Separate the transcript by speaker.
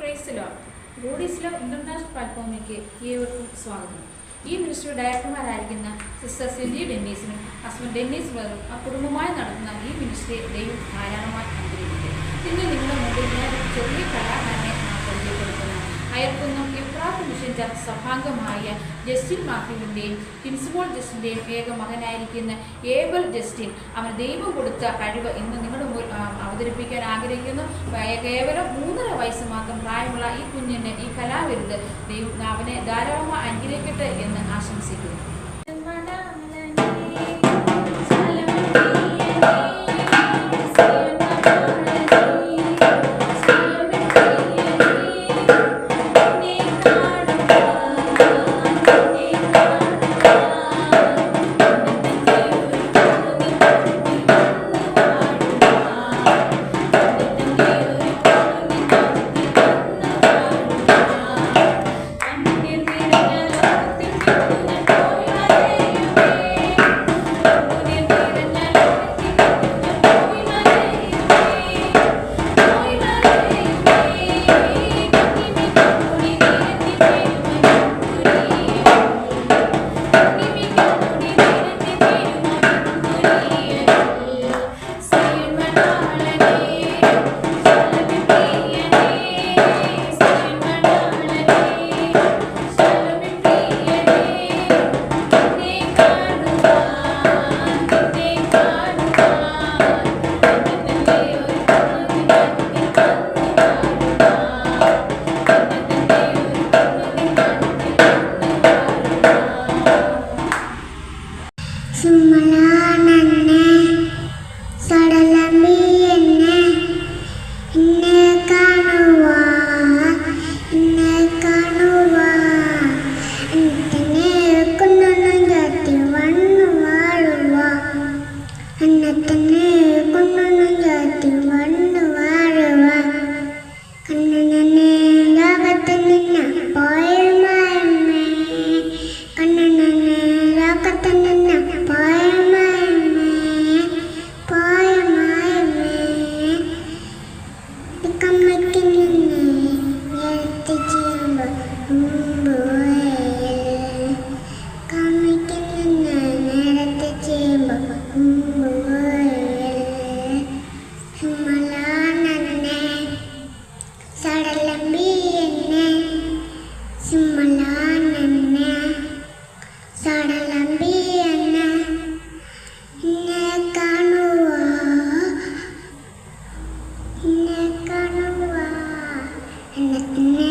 Speaker 1: Price lord. God's love international പ്ലാറ്റ്ഫോമിലേക്ക് ഏവർക്കും സ്വാഗതം. ഈ മിനിസ്ട്രി ഡയറക്ടർമാരായിരിക്കുന്ന സിസ്റ്റർ സിജി ഡെന്നീസിനും ഹസ്ബൻഡ് ഡെന്നീസ് ബ്രദറും ആ കുടുംബമായി നടത്തുന്ന ഈ മിനിസ്ട്രി ദൈവം ധാരാളമായി അനുഗ്രഹിക്കും. ഇന്ന് നിങ്ങളുടെ മുമ്പിൽ ഞാൻ ചെറിയ കലാകാരനെ പരിചയപ്പെടുത്തുന്നു. അയർക്കുന്നം എബ്രാഹിം മിഷൻ ചർച്ച് സഭാംഗമായ ജസ്റ്റിൻ മാത്യുവിൻ്റെയും ഹിൻസ്ബോൾ ജസ്റ്റിൻ്റെയും ഏക മകനായിരിക്കുന്ന ഏബൽ ജസ്റ്റിൻ അവന് ദൈവം കൊടുത്ത കഴിവ് ഇന്ന് നിങ്ങളുടെ മുമ്പിൽ അവതരിപ്പിക്കാൻ ആഗ്രഹിക്കുന്നു. കേവലം 3.5 വയസ്സ് മാത്രം പ്രായമുള്ള ഈ കുഞ്ഞിന് ഈ കലാവിരുത് ദൈവം അവനെ ധാരാളമായി അനുഗ്രഹിക്കട്ടെ എന്ന് ആശംസിക്കുന്നു.
Speaker 2: And